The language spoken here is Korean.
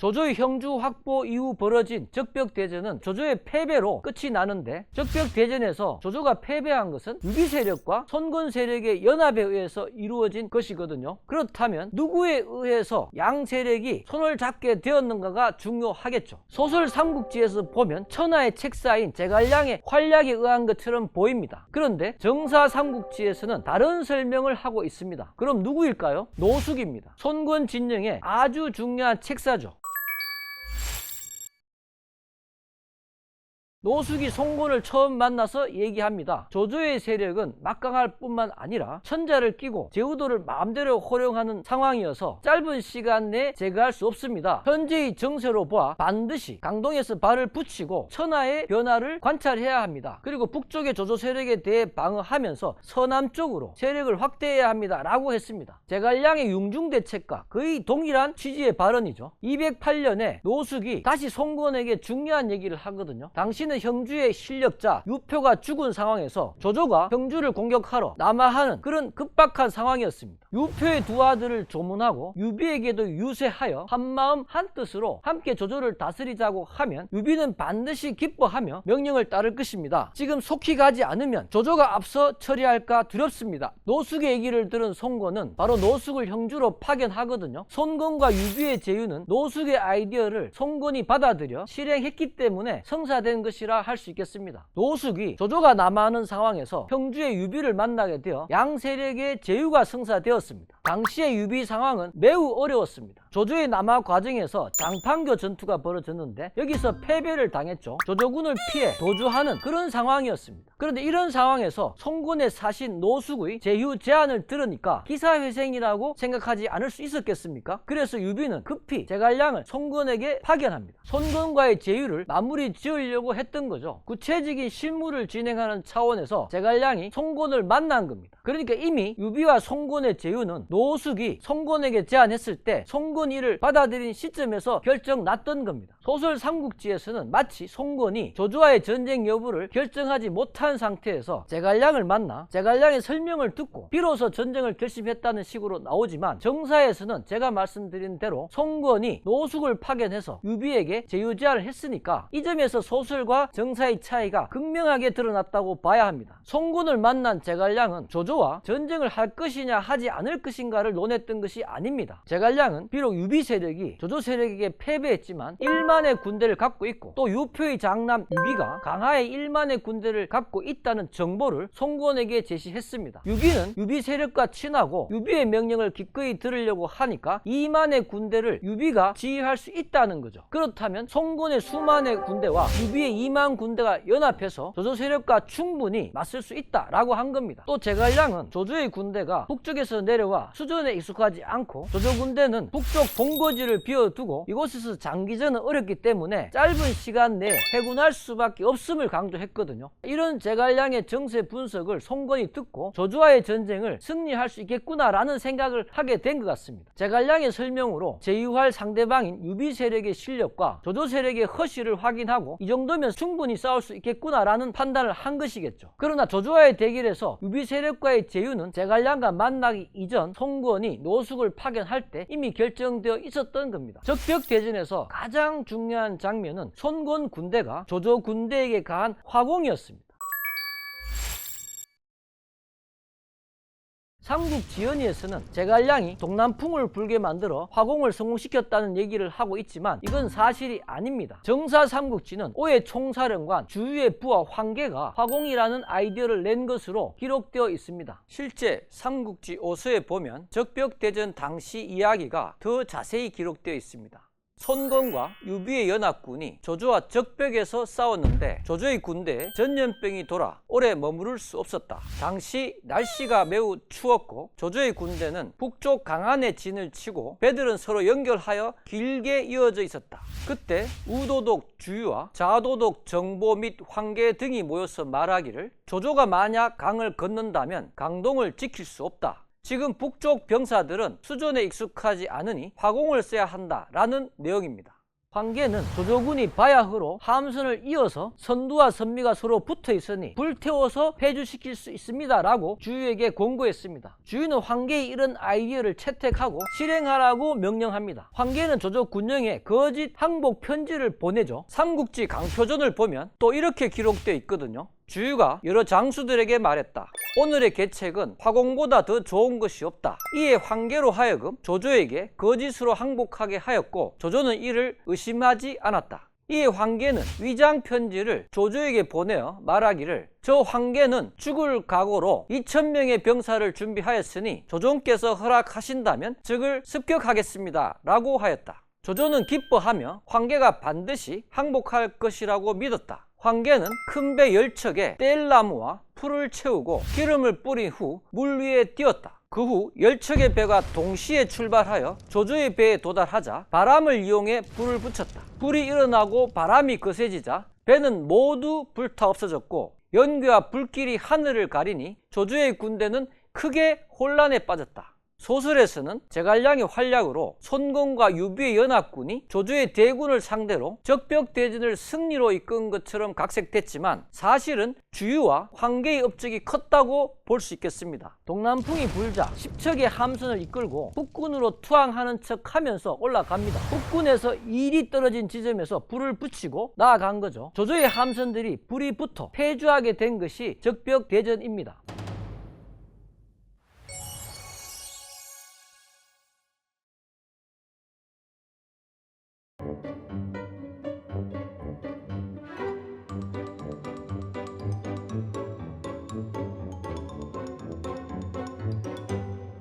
조조의 형주 확보 이후 벌어진 적벽대전은 조조의 패배로 끝이 나는데, 적벽대전에서 조조가 패배한 것은 유비 세력과 손권 세력의 연합에 의해서 이루어진 것이거든요. 그렇다면 누구에 의해서 양 세력이 손을 잡게 되었는가가 중요하겠죠. 소설 삼국지에서 보면 천하의 책사인 제갈량의 활약에 의한 것처럼 보입니다. 그런데 정사 삼국지에서는 다른 설명을 하고 있습니다. 그럼 누구일까요? 노숙입니다. 손권 진영의 아주 중요한 책사죠. 노숙이 손권을 처음 만나서 얘기합니다. 조조의 세력은 막강할 뿐만 아니라 천자를 끼고 제후도를 마음대로 호령하는 상황이어서 짧은 시간 내에 제거할 수 없습니다. 현재의 정세로 보아 반드시 강동에서 발을 붙이고 천하의 변화를 관찰해야 합니다. 그리고 북쪽의 조조 세력에 대해 방어하면서 서남쪽으로 세력을 확대해야 합니다 라고 했습니다. 제갈량의 융중대책과 거의 동일한 취지의 발언이죠. 208년에 노숙이 다시 손권에게 중요한 얘기를 하거든요. 당신은 형주의 실력자 유표가 죽은 상황에서 조조가 형주를 공격하러 남하하는 그런 급박한 상황이었습니다. 유표의 두 아들을 조문하고 유비에게도 유세하여 한마음 한뜻으로 함께 조조를 다스리자고 하면 유비는 반드시 기뻐하며 명령을 따를 것입니다. 지금 속히 가지 않으면 조조가 앞서 처리할까 두렵습니다. 노숙의 얘기를 들은 손권은 바로 노숙을 형주로 파견하거든요. 손권과 유비의 제휴는 노숙의 아이디어를 손권이 받아들여 실행했기 때문에 성사된 것이라 할 수 있겠습니다. 노숙이 조조가 남하하는 상황에서 형주의 유비를 만나게 되어 양 세력의 제휴가 성사되었습니다. 당시의 유비 상황은 매우 어려웠습니다. 조조의 남하 과정에서 장판교 전투가 벌어졌는데 여기서 패배를 당했죠. 조조군을 피해 도주하는 그런 상황이었습니다. 그런데 이런 상황에서 손권의 사신 노숙의 제휴 제안을 들으니까 기사회생이라고 생각하지 않을 수 있었겠습니까? 그래서 유비는 급히 제갈량을 손권에게 파견합니다. 손권과의 제휴를 마무리 지으려고 했던 거죠. 구체적인 실무를 진행하는 차원에서 제갈량이 손권을 만난 겁니다. 그러니까 이미 유비와 손권의 제휴는 노숙이 손권에게 제안했을 때 손권 이를 받아들인 시점에서 결정 났던 겁니다. 소설 삼국지에서는 마치 손권이 조조와의 전쟁 여부를 결정하지 못한 상태에서 제갈량을 만나 제갈량의 설명을 듣고 비로소 전쟁을 결심했다는 식으로 나오지만, 정사에서는 제가 말씀드린 대로 손권이 노숙을 파견해서 유비에게 제휴 제안을 했으니까 이 점에서 소설과 정사의 차이가 극명하게 드러났다고 봐야 합니다. 손권을 만난 제갈량은 조조와 전쟁을 할 것이냐 하지 않을 것인가를 논했던 것이 아닙니다. 제갈량은 비록 유비 세력이 조조 세력에게 패배했지만 1만의 군대를 갖고 있고 또 유표의 장남 유비가 강하의 1만의 군대를 갖고 있다는 정보를 손권에게 제시했습니다. 유비는 유비 세력과 친하고 유비의 명령을 기꺼이 들으려고 하니까 2만의 군대를 유비가 지휘할 수 있다는 거죠. 그렇다면 손권의 수만의 군대와 유비의 2만 군대가 연합해서 조조 세력과 충분히 맞설 수 있다라고 한 겁니다. 또 제갈량은 조조의 군대가 북쪽에서 내려와 수전에 익숙하지 않고 조조 군대는 북쪽 본거지를 비워두고 이곳에서 장기전은 어렵기 때문에 짧은 시간 내에 회군할 수밖에 없음을 강조했거든요. 이런 제갈량의 정세 분석을 손권이 듣고 조조와의 전쟁을 승리할 수 있겠구나라는 생각을 하게 된 것 같습니다. 제갈량의 설명으로 제휴할 상대방인 유비 세력의 실력과 조조 세력의 허실을 확인하고 이 정도면 충분히 싸울 수 있겠구나라는 판단을 한 것이겠죠. 그러나 조조와의 대결에서 유비 세력과의 제휴는 제갈량과 만나기 이전 손권이 노숙을 파견할 때 이미 결정되어 있었던 겁니다. 적벽대전에서 가장 중요한 장면은 손권 군대가 조조 군대에게 가한 화공이었습니다. 삼국지연의에서는 제갈량이 동남풍을 불게 만들어 화공을 성공시켰다는 얘기를 하고 있지만 이건 사실이 아닙니다. 정사 삼국지는 오해 총사령관 주유의 부하 황계가 화공이라는 아이디어를 낸 것으로 기록되어 있습니다. 실제 삼국지 오서에 보면 적벽대전 당시 이야기가 더 자세히 기록되어 있습니다. 손권과 유비의 연합군이 조조와 적벽에서 싸웠는데 조조의 군대에 전염병이 돌아 오래 머무를 수 없었다. 당시 날씨가 매우 추웠고 조조의 군대는 북쪽 강한에 진을 치고 배들은 서로 연결하여 길게 이어져 있었다. 그때 우도독 주유와 자도독 정보 및 황계 등이 모여서 말하기를 조조가 만약 강을 건넌다면 강동을 지킬 수 없다. 지금 북쪽 병사들은 수전에 익숙하지 않으니 화공을 써야 한다라는 내용입니다. 황계는 조조군이 바야흐로 함선을 이어서 선두와 선미가 서로 붙어 있으니 불태워서 폐주시킬 수 있습니다 라고 주유에게 권고했습니다. 주유는 황계의 이런 아이디어를 채택하고 실행하라고 명령합니다. 황계는 조조 군영에 거짓 항복 편지를 보내죠. 삼국지 강표전을 보면 또 이렇게 기록되어 있거든요. 주유가 여러 장수들에게 말했다. 오늘의 계책은 화공보다 더 좋은 것이 없다. 이에 황계로 하여금 조조에게 거짓으로 항복하게 하였고 조조는 이를 의심하지 않았다. 이에 황계는 위장 편지를 조조에게 보내어 말하기를 저 황계는 죽을 각오로 2000명의 병사를 준비하였으니 조정께서 허락하신다면 적을 습격하겠습니다 라고 하였다. 조조는 기뻐하며 황계가 반드시 항복할 것이라고 믿었다. 황계는 큰 배 10척에 뗄나무와 풀을 채우고 기름을 뿌린 후 물 위에 띄었다. 그 후 10척의 배가 동시에 출발하여 조조의 배에 도달하자 바람을 이용해 불을 붙였다. 불이 일어나고 바람이 거세지자 배는 모두 불타 없어졌고 연기와 불길이 하늘을 가리니 조조의 군대는 크게 혼란에 빠졌다. 소설에서는 제갈량의 활약으로 손공과 유비의 연합군이 조조의 대군을 상대로 적벽대전을 승리로 이끈 것처럼 각색됐지만 사실은 주유와 황계의 업적이 컸다고 볼 수 있겠습니다. 동남풍이 불자 10척의 함선을 이끌고 북군으로 투항하는 척 하면서 올라갑니다. 북군에서 1이 떨어진 지점에서 불을 붙이고 나아간 거죠. 조조의 함선들이 불이 붙어 폐주하게 된 것이 적벽대전입니다.